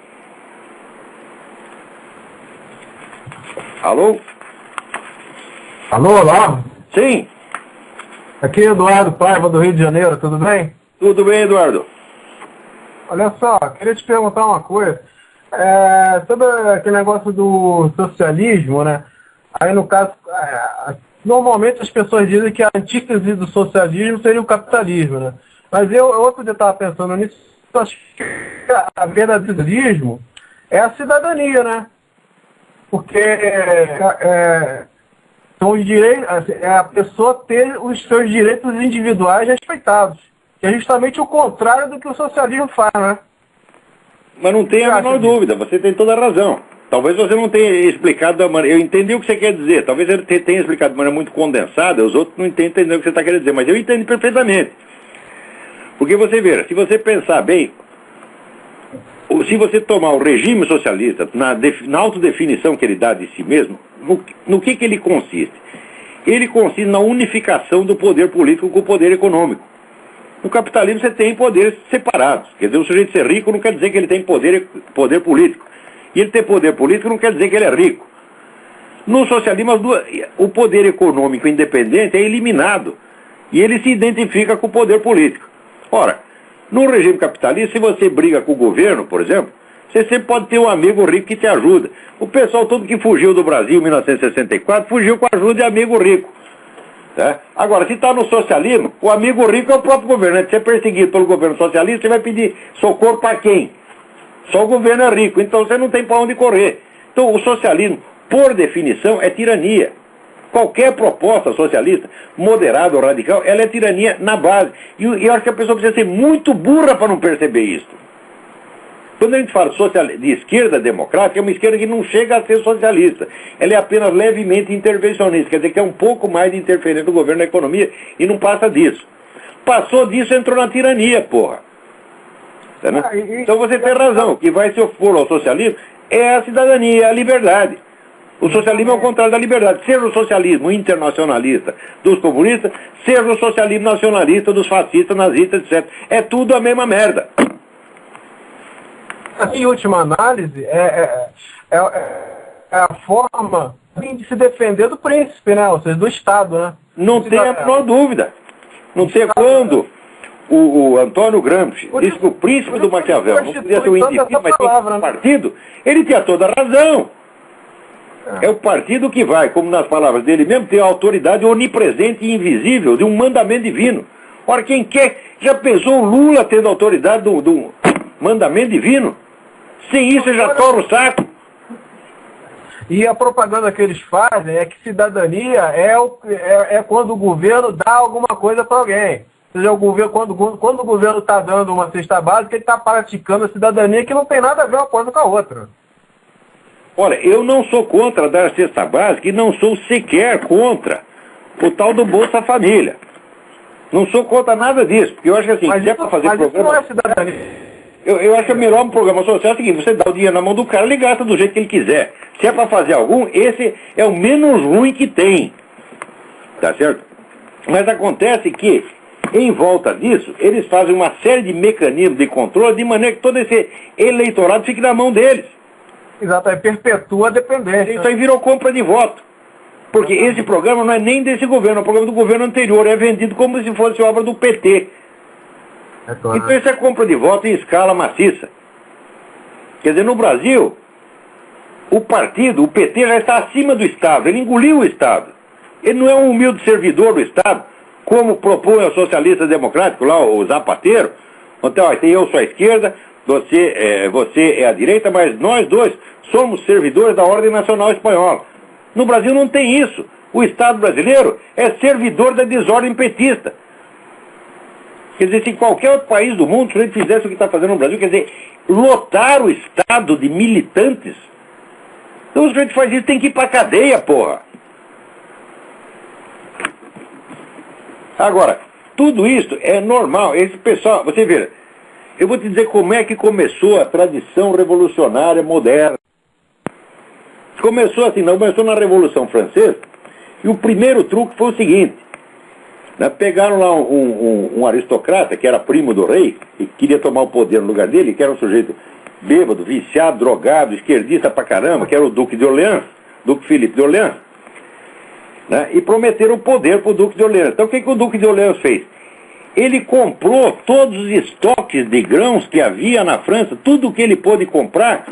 Alô? Alô, olá? Sim. Aqui é Eduardo Paiva, do Rio de Janeiro, tudo bem? Tudo bem, Eduardo? Olha só, queria te perguntar uma coisa. Sobre aquele negócio do socialismo, né? Aí, no caso, normalmente as pessoas dizem que a antítese do socialismo seria o capitalismo, né? Mas outro dia estava pensando nisso, eu acho que a verdadeiro é a cidadania, né? Porque são os direitos, é a pessoa ter os seus direitos individuais respeitados. Que é justamente o contrário do que o socialismo faz, né? Mas não tem a menor dúvida, você tem toda a razão. Talvez você não tenha explicado da maneira... Eu entendi o que você quer dizer. Talvez ele tenha explicado de maneira muito condensada, os outros não entendem o que você está querendo dizer, mas eu entendo perfeitamente. Porque você vê, se você pensar bem, se você tomar o regime socialista, na autodefinição que ele dá de si mesmo, no que ele consiste? Ele consiste na unificação do poder político com o poder econômico. No capitalismo você tem poderes separados. Quer dizer, o sujeito ser rico não quer dizer que ele tem poder político. E ele ter poder político não quer dizer que ele é rico. No socialismo, o poder econômico independente é eliminado. E ele se identifica com o poder político. Ora, no regime capitalista, se você briga com o governo, por exemplo, você sempre pode ter um amigo rico que te ajuda. O pessoal todo que fugiu do Brasil em 1964 fugiu com a ajuda de amigo rico. Tá? Agora, se está no socialismo, o amigo rico é o próprio governo. Se é perseguido pelo governo socialista, você vai pedir socorro para quem? Só o governo é rico, então você não tem para onde correr. Então, o socialismo, por definição, é tirania. Qualquer proposta socialista, moderada ou radical, ela é tirania na base. E eu acho que a pessoa precisa ser muito burra para não perceber isso. Quando a gente fala de esquerda democrática, é uma esquerda que não chega a ser socialista. Ela é apenas levemente intervencionista, quer dizer que é um pouco mais de interferência do governo na economia e não passa disso. Passou disso, entrou na tirania, porra. Tá, né? Então você tem razão, o que vai se opor ao socialismo é a cidadania, a liberdade. O socialismo é o contrário da liberdade. Seja o socialismo internacionalista dos comunistas, seja o socialismo nacionalista dos fascistas, nazistas, etc. É tudo a mesma merda. Em última análise, é a forma de se defender do príncipe, né? Ou seja, do Estado, né? Não tem a menor dúvida. Não sei quando o Antônio Gramsci disse que o príncipe do Maquiavel não podia ser um indivíduo, mas tem um partido, ele tinha toda a razão. É o partido que vai, como nas palavras dele mesmo, ter a autoridade onipresente e invisível de um mandamento divino. Ora, quem quer, já pensou o Lula tendo autoridade do mandamento divino? Sem isso, já torra o saco. E a propaganda que eles fazem é que cidadania é quando o governo dá alguma coisa para alguém. Ou seja, quando o governo está dando uma cesta básica, ele está praticando a cidadania que não tem nada a ver uma coisa com a outra. Olha, eu não sou contra dar a cesta básica e não sou sequer contra o tal do Bolsa Família. Não sou contra nada disso, porque eu acho que assim, mas se é para fazer programa... Isso não é cidadania. Eu acho que é melhor um programa social é o seguinte, você dá o dinheiro na mão do cara, ele gasta do jeito que ele quiser. Se é para fazer algum, esse é o menos ruim que tem. Tá certo? Mas acontece que, em volta disso, eles fazem uma série de mecanismos de controle, de maneira que todo esse eleitorado fique na mão deles. Exato, perpetua a dependência. Isso aí virou compra de voto. Porque esse programa não é nem desse governo, é um programa do governo anterior, é vendido como se fosse obra do PT. Claro. Então isso é compra de voto em escala maciça. Quer dizer, no Brasil, o partido, o PT, já está acima do Estado, ele engoliu o Estado. Ele não é um humilde servidor do Estado, como propõe o socialista democrático, lá o Zapatero. Então, eu sou a esquerda, você é a direita, mas nós dois somos servidores da ordem nacional espanhola. No Brasil não tem isso. O Estado brasileiro é servidor da desordem petista. Quer dizer, se qualquer outro país do mundo, se ele fizesse o que está fazendo no Brasil, quer dizer, lotar o Estado de militantes, então se a gente faz isso, tem que ir pra cadeia, porra. Agora, tudo isso é normal. Esse pessoal, você vê, eu vou te dizer como é que começou a tradição revolucionária moderna. Começou assim, não, começou na Revolução Francesa, e o primeiro truque foi o seguinte, né, pegaram lá um aristocrata, que era primo do rei, e queria tomar o poder no lugar dele, que era um sujeito bêbado, viciado, drogado, esquerdista pra caramba, que era o Duque de Orleans, Duque Philippe de Orleans, né, e prometeram o poder pro Duque de Orleans. Então o que o Duque de Orleans fez? Ele comprou todos os estoques de grãos que havia na França, tudo o que ele pôde comprar,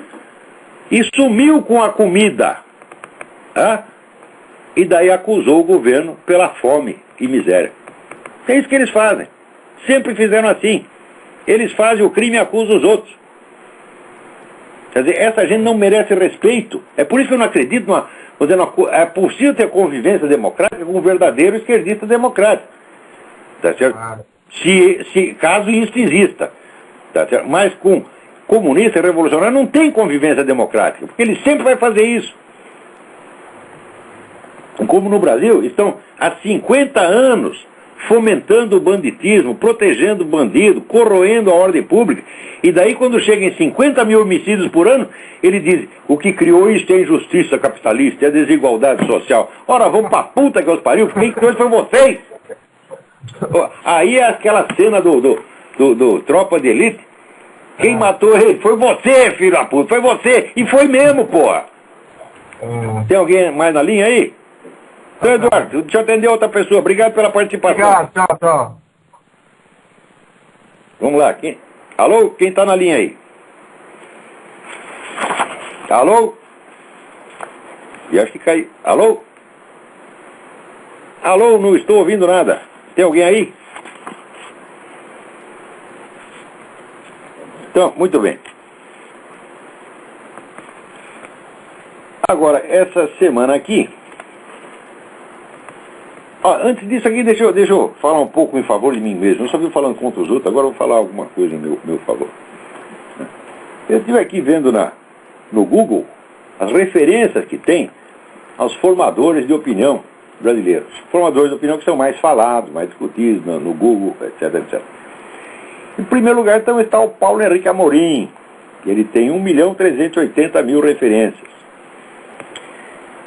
e sumiu com a comida. Tá? E daí acusou o governo pela fome e miséria. É isso que eles fazem. Sempre fizeram assim. Eles fazem o crime e acusam os outros. Quer dizer, essa gente não merece respeito. É por isso que eu não acredito é possível ter convivência democrática com um verdadeiro esquerdista democrático. Tá certo? Caso isso exista. Tá certo? Mas com comunista e revolucionário não tem convivência democrática, porque ele sempre vai fazer isso. Como no Brasil, estão há 50 anos fomentando o banditismo, protegendo o bandido, corroendo a ordem pública, e daí quando chega em 50 mil homicídios por ano, ele diz, o que criou isso é injustiça capitalista, é desigualdade social. Ora, vamos pra puta que os pariu, quem criou isso foi vocês. Aí é aquela cena do Tropa de Elite, quem matou ele foi você, filho da puta, foi você, e foi mesmo, porra. Tem alguém mais na linha aí? Então, Eduardo, deixa eu atender outra pessoa. Obrigado pela participação. Obrigado, tchau. Vamos lá. Alô? Quem está na linha aí? Alô? E acho que caiu. Alô? Alô, não estou ouvindo nada. Tem alguém aí? Então, muito bem. Agora, essa semana aqui... antes disso aqui, deixa eu falar um pouco em favor de mim mesmo. Eu só vim falando contra os outros, agora eu vou falar alguma coisa em meu favor. Eu estive aqui vendo no Google as referências que tem aos formadores de opinião brasileiros. Formadores de opinião que são mais falados, mais discutidos no Google, etc, etc. Em primeiro lugar, então, está o Paulo Henrique Amorim, que ele tem 1.380.000 referências.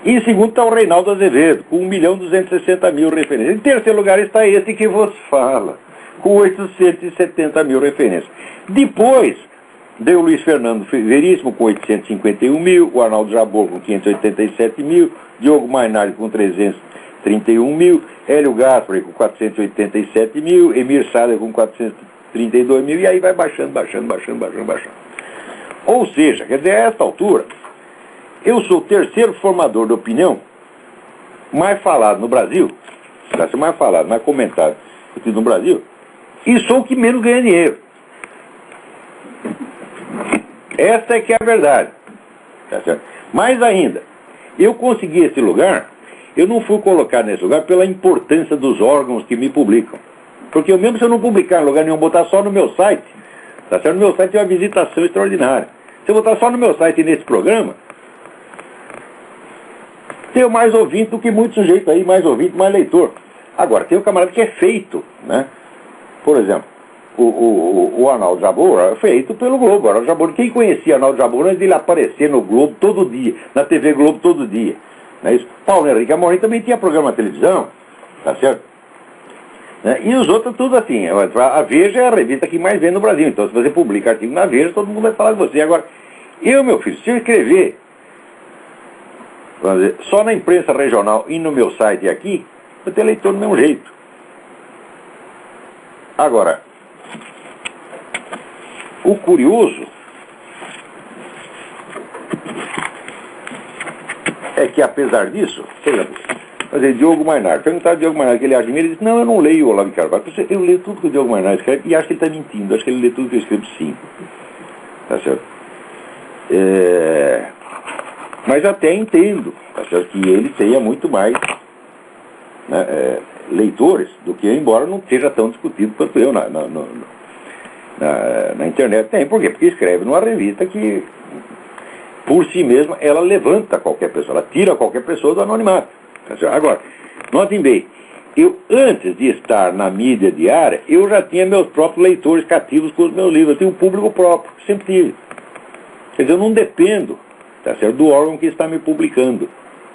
E em segundo está o Reinaldo Azevedo, com 1.260.000 referências. Em terceiro lugar está esse que vos fala, com 870.000 referências. Depois, deu o Luiz Fernando Veríssimo com 851.000, o Arnaldo Jabor com 587.000, Diogo Mainardi com 331.000, Hélio Gaspari com 487.000, Emir Sader com 432.000, e aí vai baixando. Ou seja, quer dizer, a esta altura, eu sou o terceiro formador de opinião mais falado no Brasil, mais falado, mais comentado no Brasil, e sou o que menos ganha dinheiro. Essa é que é a verdade. Tá certo? Mais ainda, eu consegui esse lugar, eu não fui colocado nesse lugar pela importância dos órgãos que me publicam. Porque eu mesmo, se eu não publicar em lugar nenhum, botar só no meu site, tá certo? No meu site tem uma visitação extraordinária. Se eu botar só no meu site e nesse programa, tenho mais ouvinte do que muito sujeito aí, mais ouvinte, mais leitor. Agora, tem o camarada que é feito, né? Por exemplo, o Arnaldo Jabor é feito pelo Globo. Arnaldo Jabor, quem conhecia Arnaldo Jabor antes dele aparecer no Globo todo dia, na TV Globo todo dia, não é isso? Paulo Henrique Amorim também tinha programa na televisão, tá certo? Né? E os outros tudo assim. A Veja é a revista que mais vende no Brasil, então se você publica artigo na Veja, todo mundo vai falar de você. Agora, meu filho, se eu escrever só na imprensa regional e no meu site aqui, eu tenho leitor do mesmo jeito. Agora, o curioso é que, apesar disso, por exemplo, Diogo Mainardi, perguntaram a Diogo Mainardi que ele acha de mim, ele disse, não, eu não leio o Olavo de Carvalho, eu leio tudo que o Diogo Mainardi escreve e acho que ele está mentindo, acho que ele lê tudo que eu escrevo, sim. Tá certo? Mas até entendo, tá certo, que ele tenha muito mais, né, leitores do que eu, embora não seja tão discutido quanto eu na internet. Tem, por quê? Porque escreve numa revista que, por si mesma, ela levanta qualquer pessoa, ela tira qualquer pessoa do anonimato. Agora, notem bem, eu, antes de estar na mídia diária, eu já tinha meus próprios leitores cativos com os meus livros, eu tinha um público próprio, sempre tive. Quer dizer, eu não dependo, tá certo, do órgão que está me publicando.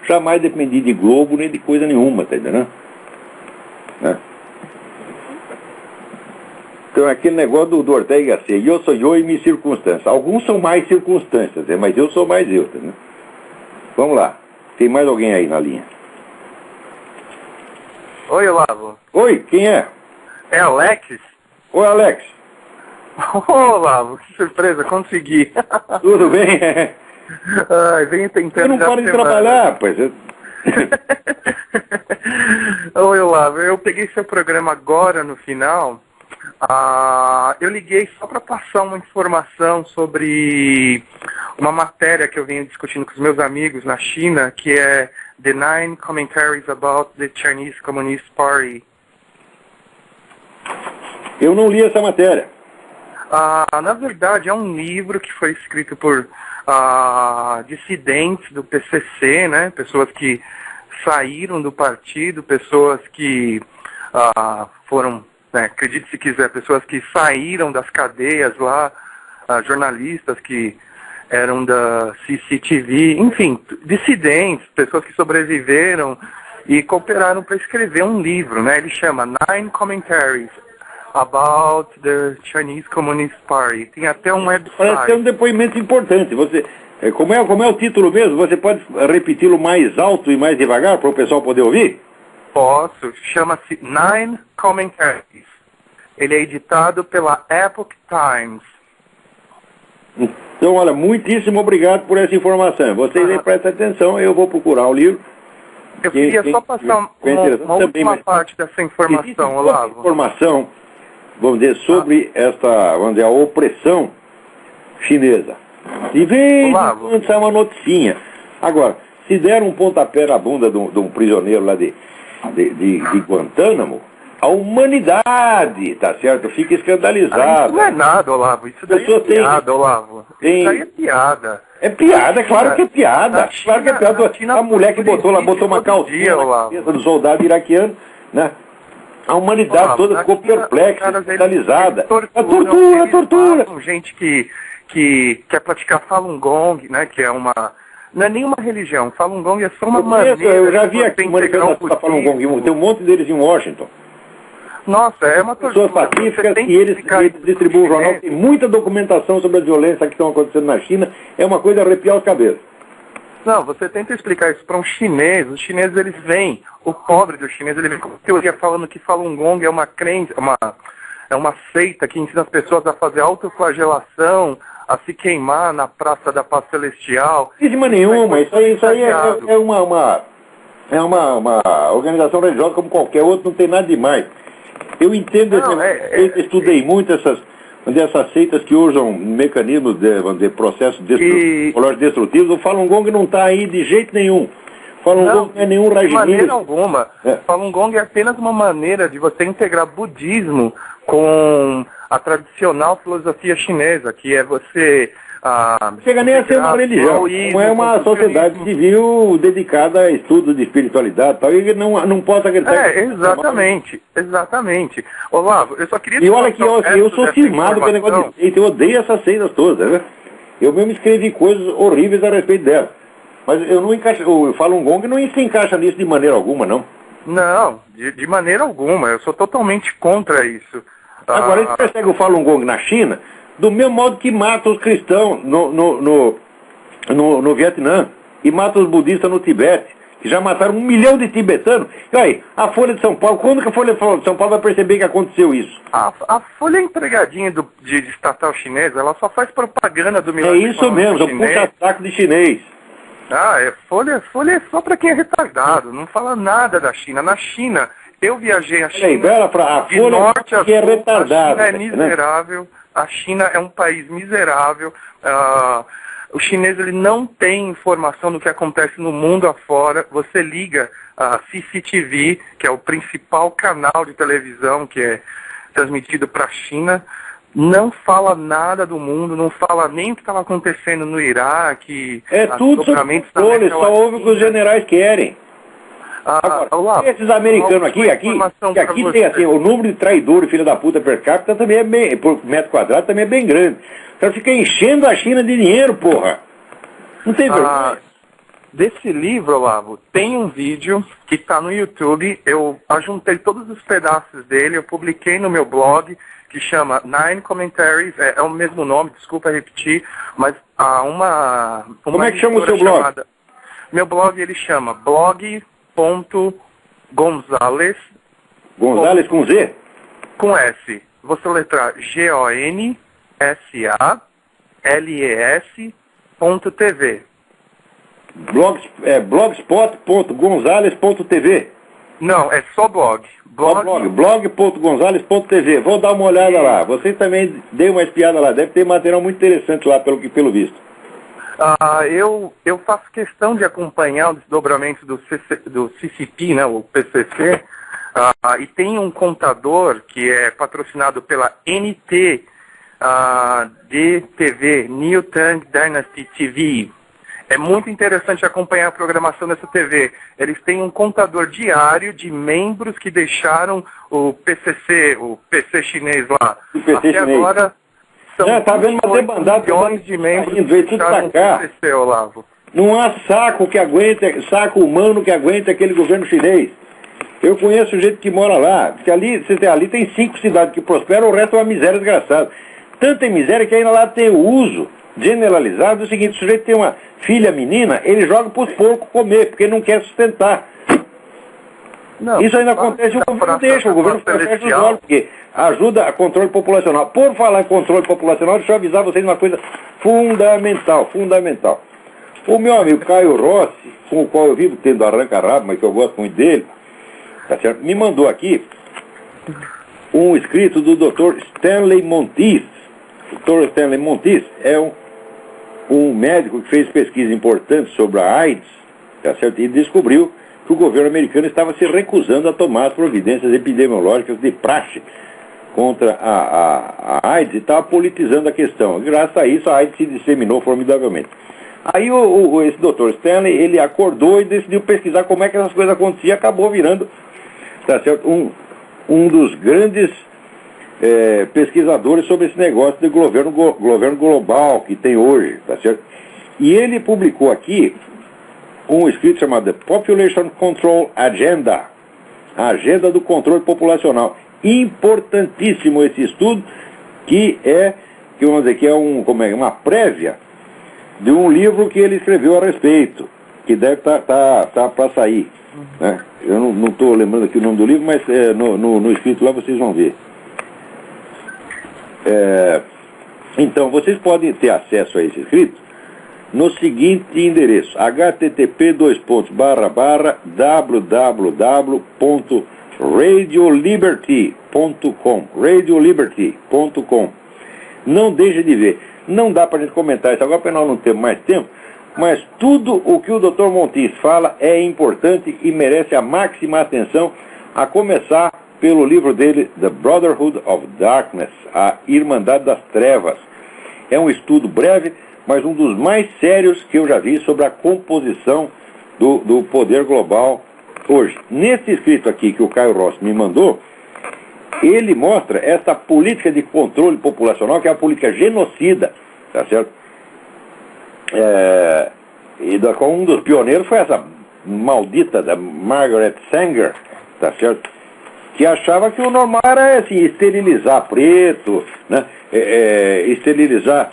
Jamais dependi de Globo nem de coisa nenhuma, tá entendendo? Né? Então, aquele negócio do Ortega y Gasset, eu sou eu e minhas circunstâncias. Alguns são mais circunstâncias, né? Mas eu sou mais eu, tá, né? Vamos lá. Tem mais alguém aí na linha? Oi, Olavo. Oi, quem é? É Alex? Oi, Alex. Ô, Olavo, que surpresa, consegui. Tudo bem? Ai, venho tentando. Eu não paro de trabalhar, pois. Oi, Olavo, eu peguei seu programa agora no final. Eu liguei só para passar uma informação sobre uma matéria que eu venho discutindo com os meus amigos na China, que é The 9 Commentaries About the Chinese Communist Party. Eu não li essa matéria. Na verdade, é um livro que foi escrito por dissidentes do PCC, né? Pessoas que saíram do partido, pessoas que foram, né, acredite se quiser, pessoas que saíram das cadeias lá, jornalistas que eram da CCTV, enfim, dissidentes, pessoas que sobreviveram e cooperaram para escrever um livro, né? Ele chama 9 Commentaries About the Chinese Communist Party. Tem até um website. Parece que é um depoimento importante. Como é o título mesmo? Você pode repeti-lo mais alto e mais devagar para o pessoal poder ouvir? Posso. Chama-se 9 Commentaries. Ele é editado pela Epoch Times. Então, olha, muitíssimo obrigado por essa informação. Vocês aí prestem atenção, eu vou procurar o livro. Eu queria só passar uma última parte dessa informação, Olavo. Informação, vamos dizer, sobre a opressão chinesa. E vem quando sai uma noticinha. Agora, se der um pontapé na bunda de um prisioneiro lá de Guantánamo, a humanidade, tá certo? Fica escandalizada. Isso não é nada, Olavo. Isso daí é piada, Olavo. Isso aí é piada. É piada, claro que é piada. Claro que é piada. A mulher que botou uma calcinha na cabeça do soldado iraquiano, né? A humanidade toda ficou perplexa, escandalizada. Tortura. Gente que quer praticar Falun Gong, né? Que é uma... Não é nenhuma religião. Falun Gong é só uma maneira... Eu já vi aqui uma manifestação da Falun Gong. Tem um monte deles em Washington. Nossa, é uma pessoas pacíficas e eles distribuem o jornal. Tem muita documentação sobre a violência que estão acontecendo na China. É uma coisa de arrepiar os cabelos. Não, você tenta explicar isso para um chinês. Os chineses, eles vêm, o pobre do chinês, ele vem com teoria falando que Falun Gong é uma crença, é uma seita que ensina as pessoas a fazer autoflagelação, a se queimar na Praça da Paz Celestial. Não nenhuma, isso aí é uma organização religiosa como qualquer outra, não tem nada demais. Eu entendo, eu estudei muito essas seitas que usam mecanismos de processos destrutivos. O Falun Gong não está aí de jeito nenhum. Falun Gong não é nenhum regime. De maneira alguma. Falun Gong é apenas uma maneira de você integrar budismo com a tradicional filosofia chinesa, que é você... Chega nem a ser uma religião, não é uma sociedade civil dedicada a estudos de espiritualidade e tal, e não posso acreditar. Exatamente. Olavo, eu só queria... E olha que eu sou cismado com o negócio de seita, eu odeio essas seitas todas, né? Eu mesmo escrevi coisas horríveis a respeito delas, mas eu não encaixo, o Falun Gong não se encaixa nisso de maneira alguma, não. Não, de maneira alguma, eu sou totalmente contra isso. Agora, eles perseguem o Falun Gong na China do mesmo modo que mata os cristãos no Vietnã e mata os budistas no Tibete, que já mataram 1 milhão de tibetanos. E aí, a Folha de São Paulo, quando que a Folha de São Paulo vai perceber que aconteceu isso? A Folha empregadinha de estatal chinesa, ela só faz propaganda do milagre. É isso mesmo, é um puxa-saco de chinês. Folha é só para quem é retardado, não fala nada da China. Na China, eu viajei a China a Folha norte a que é retardada. A China é miserável. A China é um país miserável. O chinês ele não tem informação do que acontece no mundo afora. Você liga a CCTV, que é o principal canal de televisão que é transmitido para a China, não fala nada do mundo, não fala nem o que estava acontecendo no Iraque. É tudo sobre controle, só ouve o que os generais querem. Agora, esses americanos aqui tem assim, o número de traidores, filho da puta, per capita também é bem, por metro quadrado também é bem grande. Então fica enchendo a China de dinheiro, porra. Não tem vergonha. Desse livro, Olavo, tem um vídeo que está no YouTube. Eu ajuntei todos os pedaços dele, eu publiquei no meu blog, que chama Nine Commentaries, é o mesmo nome, desculpa repetir, mas há uma como é que chama o seu blog? Meu blog, ele chama blog.gonzales. Gonzales com Z? Com S. Vou soletrar GONSALES.tv. Blogspot.gonzales.tv. Não, é só blog. Blog.gonzales.tv. Vou dar uma olhada lá. Vocês também dêem uma espiada lá. Deve ter material muito interessante lá, pelo visto. Eu faço questão de acompanhar o desdobramento do CCP, né, o PCC, e tem um contador que é patrocinado pela NT DTV, New Tang Dynasty TV. É muito interessante acompanhar a programação dessa TV. Eles têm um contador diário de membros que deixaram o PCC, o PC chinês lá. Até chinês. Agora, são tá vendo uma debandada, milhões de membros que deixaram o PCC, Olavo. Não há saco saco humano que aguente aquele governo chinês. Eu conheço gente que mora lá, porque ali tem 5 cidades que prosperam, o resto é uma miséria desgraçada. Tanta miséria que ainda lá tem o uso generalizado do seguinte: o sujeito tem uma filha menina, ele joga para os porcos comer, porque não quer sustentar. Não, isso ainda acontece, o governo deixa, o governo fecha os olhos, porque ajuda a controle populacional. Por falar em controle populacional, deixa eu avisar vocês uma coisa fundamental. O meu amigo Caio Rossi, com o qual eu vivo tendo arranca-rabo, mas que eu gosto muito dele, tá certo? Me mandou aqui um escrito do Dr. Stanley Monteith. O Dr. Stanley Monteith é um médico que fez pesquisa importante sobre a AIDS, tá certo? E descobriu que o governo americano estava se recusando a tomar as providências epidemiológicas de praxe contra a AIDS e estava politizando a questão. Graças a isso, a AIDS se disseminou formidavelmente. Aí esse Dr. Stanley, ele acordou e decidiu pesquisar como é que essas coisas aconteciam e acabou virando, tá certo, um dos grandes pesquisadores sobre esse negócio de governo global que tem hoje, tá certo? E ele publicou aqui um escrito chamado The Population Control Agenda, a agenda do controle populacional. Importantíssimo esse estudo, que é uma prévia de um livro que ele escreveu a respeito, que deve estar para sair, né? Eu não estou lembrando aqui o nome do livro, mas no escrito lá vocês vão ver. Então, vocês podem ter acesso a esse escrito no seguinte endereço: http://www.radioliberty.com. Não deixe de ver. Não dá para a gente comentar isso agora, porque nós não temos mais tempo, mas tudo o que o Dr. Monteith fala é importante e merece a máxima atenção, a começar pelo livro dele, The Brotherhood of Darkness, a Irmandade das Trevas. É um estudo breve, mas um dos mais sérios que eu já vi sobre a composição do poder global hoje. Nesse escrito aqui que o Caio Rossi me mandou, ele mostra essa política de controle populacional, que é a política genocida, tá certo? E da qual um dos pioneiros foi essa maldita da Margaret Sanger, tá certo? Que achava que o normal era assim, esterilizar preto, né? Esterilizar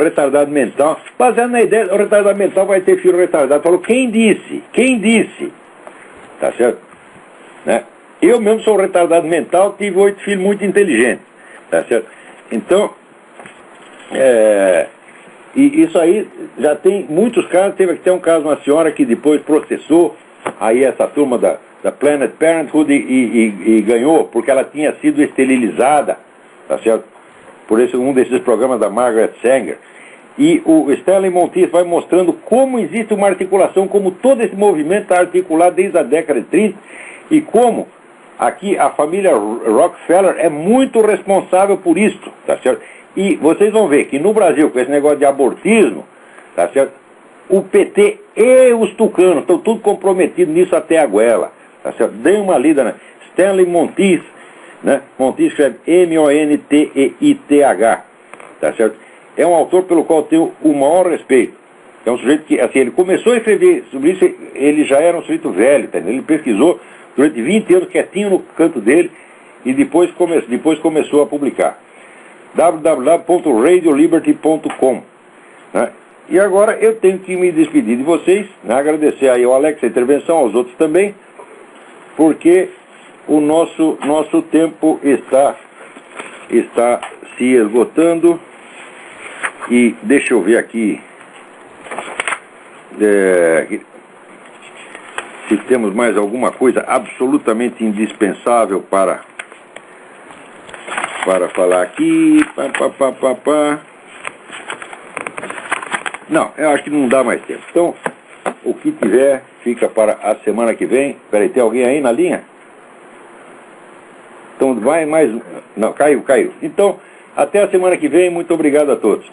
retardado mental, baseado na ideia, o retardado mental vai ter filho retardado. Falou, quem disse? Tá certo? Né? Eu mesmo sou retardado mental, tive 8 filhos muito inteligentes, tá certo? Então, e isso aí já tem muitos casos. Teve até um caso, uma senhora que depois processou aí essa turma da Planned Parenthood e ganhou, porque ela tinha sido esterilizada, tá certo? por um desses programas da Margaret Sanger. E o Stanley Monteith vai mostrando como existe uma articulação, como todo esse movimento está articulado desde a década de 30, e como aqui a família Rockefeller é muito responsável por isso, tá certo? E vocês vão ver que no Brasil, com esse negócio de abortismo, tá certo? O PT e os tucanos estão tudo comprometidos nisso até a goela, tá certo? Dê uma lida, né? Stanley Monteith, né? Monteith escreve M-O-N-T-E-I-T-H, tá certo? É um autor pelo qual eu tenho o maior respeito. É um sujeito que, assim, ele começou a escrever sobre isso, ele já era um sujeito velho, tá? Ele pesquisou durante 20 anos quietinho no canto dele e depois começou a publicar. www.radioliberty.com, né? E agora eu tenho que me despedir de vocês, né? Agradecer aí ao Alex a intervenção, aos outros também, porque o nosso tempo está se esgotando. E deixa eu ver aqui se temos mais alguma coisa absolutamente indispensável para falar aqui. Não, eu acho que não dá mais tempo. Então, o que tiver fica para a semana que vem. Peraí, tem alguém aí na linha? Então vai mais... Não, caiu. Então, até a semana que vem. Muito obrigado a todos.